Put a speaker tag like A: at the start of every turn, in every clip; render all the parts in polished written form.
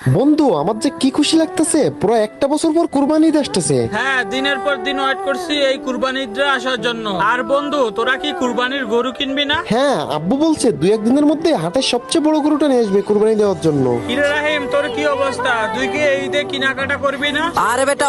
A: বন্ধু, আমার যে কি খুশি লাগতেছে, পুরো একটা বছর পর কুরবানি ঈদ আসতেছে।
B: হ্যাঁ, দিনের পর দিন ওয়েট করছি এই কুরবানি ঈদটা আসার জন্য। আর বন্ধু, তোরা কি কুরবানির গরু কিনবি না?
A: হ্যাঁ, আব্বু বলছে 2-1 দিনের মধ্যে হাটের সবচেয়ে বড় গরুটা নিয়ে আসবে কুরবানি দেওয়ার জন্য।
B: কিরে রাহিম, তোর কি অবস্থা? তুই কি এই ঈদে কেনাকাটা করবি না?
C: আরে বেটা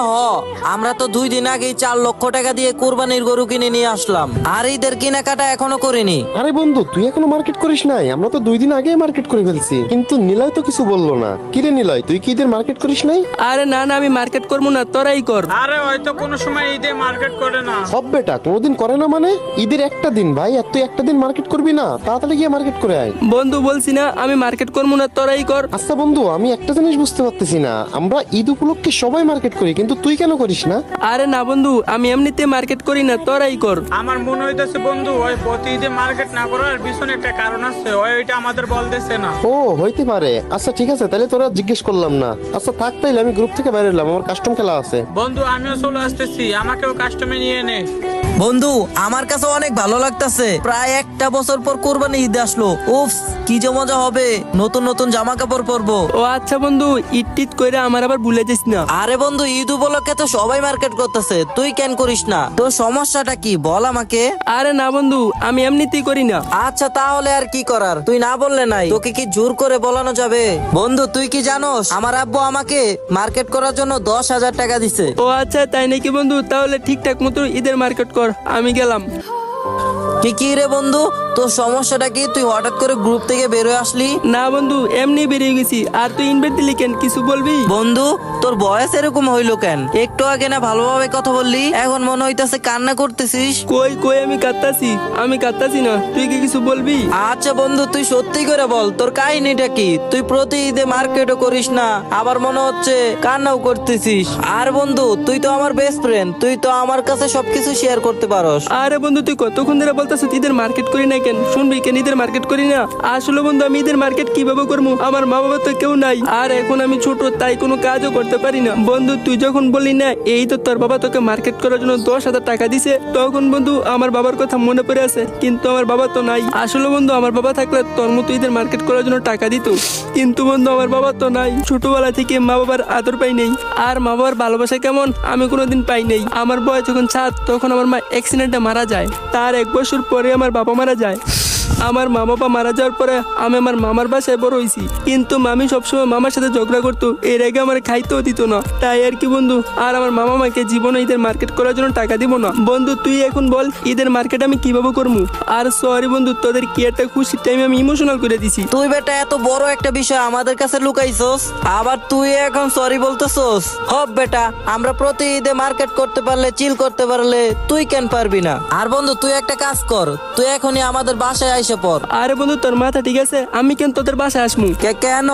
C: আমরা তো 2 দিন আগেই 4 লক্ষ টাকা দিয়ে কুরবানির গরু কিনে নিয়ে আসলাম, আর ঈদের কেনাকাটা এখনো করিনি।
A: আরে বন্ধু, তুই এখনো মার্কেট করিস নাই? আমরা তো 2 দিন আগেই মার্কেট করে ফেলছি। কিন্তু নিলয় তো কিছু বললো না। কিরে নিলয়, তুই কি ঈদের মার্কেট করিস নাই?
D: আরে না না, আমি মার্কেট করবো না, তোরাই কর।
B: আরে হয়তো কোনো সময় ঈদে মার্কেট করে না।
A: সব বেটা কোনোদিন করে না মানে? ঈদের একটা দিন ভাই, আর তুই একটা দিন মার্কেট করবি না? তাড়াতাড়ি গিয়ে মার্কেট করে আয়।
D: বন্ধু বলছি না আমি মার্কেট করবো না, তোরাই কর।
A: আচ্ছা বন্ধু, আমি একটা জিনিস বুঝতে পারতেছি না, আমরা ঈদ উপলক্ষে সবাই মার্কেট করি, কিন্তু তুই কেন করিস না?
D: আরে না বন্ধু, আমি এমনিতে মার্কেট করি না, তোরাই কর।
B: আমার মনে হইতেছে বন্ধু, ওই প্রতি ঈদে মার্কেট না করার পিছনে একটা কারণ আছে, ওইটা আমাদের বলতেছে না।
A: ও হইতে পারে। আচ্ছা ঠিক আছে, তাহলে তোরা জিজ্ঞেস করলাম না। আচ্ছা থাক, তাইলে আমি গ্রুপ থেকে বাইরে এলাম, আমার কাস্টম খেলা আছে।
B: বন্ধু, আমিও চলে আসতেছি, আমাকেও কাস্টমে নিয়ে নে।
C: বন্ধু আমার কাছে অনেক ভালো লাগতাছে, প্রায় একটা বছর পর কুরবানি ঈদ আসলো। উফ, কি যে মজা হবে, নতুন নতুন জামা কাপড় পরবো।
D: ও আচ্ছা বন্ধু, ইট টিট করে আমার আবার ভুলে যাস না।
C: আরে বন্ধু, ঈদ উপলক্ষে তো সবাই মার্কেট করতেছে, তুই কেন করিস না? তোর সমস্যাটা কি বল আমাকে।
D: আরে না বন্ধু, আমি এমনিতেই করি না।
C: আচ্ছা তাহলে আর কি করার, তুই না বললে নাই, তোকে কি জোর করে বলানো যাবে? বন্ধু তুই কি জানোস, আমার আব্বু আমাকে মার্কেট করার জন্য 10,000 টাকা দিছে।
D: ও আচ্ছা তাই নাকি বন্ধু, তাহলে ঠিকঠাক মতো ঈদের মার্কেট কর, আমি গেলাম।
C: কি রে বন্ধু, তোর সমস্যাটা কি? তুই হঠাৎ করে গ্রুপ থেকে বেরোয় আসলি?
D: না বন্ধু, এমনি বেরিয়ে গেছি। আর তুই ইনভাইট দিলি কেন, কিছু বলবি?
C: বন্ধু তোর বয়স এরকম হইলো কেন? একটু আগে না ভালোভাবে কথা বললি, এখন মনে হইতাছে কান্না করতেছিস।
D: কই কই, আমি কাঁদতাছি না, তুই কি কিছু বলবি?
C: আচ্ছা বন্ধু, তুই সত্যি করে বল তোর কাহিনীটা কি? তুই প্রতি ঈদে মার্কেটও করিস না, আবার মনে হচ্ছে কান্নাও করতেছিস। আর বন্ধু তুই তো আমার বেস্ট ফ্রেন্ড, তুই তো আমার কাছে সবকিছু শেয়ার করতে পারস।
D: আরে বন্ধু, তুই কতক্ষণ ধরে বলতেছিস ঈদের মার্কেট করি না কেন? শুনবি কেন ঈদের মার্কেট করি না? আসলে বন্ধু, আমি ঈদের মার্কেট কিভাবে করবো? আমার মা বাবা তো কেউ নাই, আর এখন আমি ছোট, তাই কোনো কাজও করতে পারি না। বন্ধু তুই যখন বললি না এই তো তোর বাবা তোকে মার্কেট করার জন্য 10,000 টাকা দিছে, তখন বন্ধু আমার বাবার কথা মনে পড়ে আছে। কিন্তু আমার বাবা তো নাই। আসলে বন্ধু, আমার বাবা থাকলে তোর মতো ঈদের মার্কেট করার জন্য টাকা দিত, কিন্তু বন্ধু আমার বাবা তো নাই। ছোটবেলা থেকে মা বাবার আদর পাই নেই, আর মা বাবার ভালোবাসা কেমন আমি কোনোদিন পাই নেই। আমার বয়স যখন 7, তখন আমার মা অ্যাক্সিডেন্টে মারা যায়। তার 1 বছর পরে আমার বাবা মারা যায়। আমার মা বাবা মারা যাওয়ার পরে আমি আমার মামার বাসায় বড় হয়েছি, কিন্তু মামি সবসময় মামার সাথে ঝগড়া করতো, এর আগে আমার খাইতেও দিত না। তাই আর কি বন্ধু, আর আমার মামা মাকে জীবনে ঈদের মার্কেট করার জন্য টাকা দিব না। বন্ধু তুই এখন বল ঈদের মার্কেট আমি কিভাবে করবো? আর সরি বন্ধু, তোদের কি একটা খুশির টাইমে আমি ইমোশনাল করে দিছি।
C: তুই বেটা এত বড় একটা বিষয় আমাদের কাছে লুকাইছস, আবার তুই এখন সরি বলতেছস? হব বেটা, আমরা প্রতি ঈদে মার্কেট করতে পারলে, চিল করতে পারলে, তুই কেন পারবি না? আর বন্ধু তুই একটা কাজ কর, তুই এখনই আমাদের বাসায় আইসে পর।
D: আরে বন্ধু তোর মাথা ঠিক আছে? আমি কেন তোদের বাসায় আসমু?
C: কেন?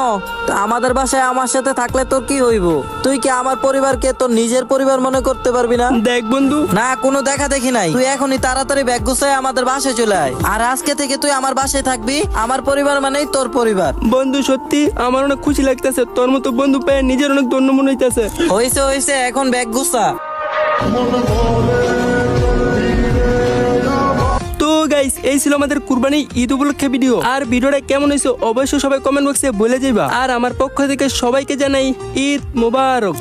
C: আমাদের বাসায় আমার সাথে থাকলে তোর কি হইব? তুই কি আমার পরিবারকে তোর নিজের পরিবার মনে করতে পারবি না?
D: দেখ বন্ধু,
C: না, কোনো দেখা দেখি নাই। তুই এখনই তাড়াতাড়ি ব্যাগ গুছায় আমাদের বাসায় চলে আয়, আর আজকে থেকে তুই আমার বাসায় থাকবি। আমার পরিবার মানেই তোর পরিবার।
D: বন্ধু সত্যি আমার অনেক খুশি লাগতেছে, তোর মতো বন্ধু পেয়ে নিজের অনেক ধন্য মনে হইতেছে।
C: হইছে, এখন ব্যাগ গুছা।
D: তো গাইস, এই ছিল আমাদের কুরবানি ঈদ উপলক্ষে ভিডিও। আর ভিডিওটা কেমন হয়েছে অবশ্যই সবাই কমেন্ট বক্সে বলে যাইবা। আর আমার পক্ষ থেকে সবাইকে জানাই ঈদ মোবারক।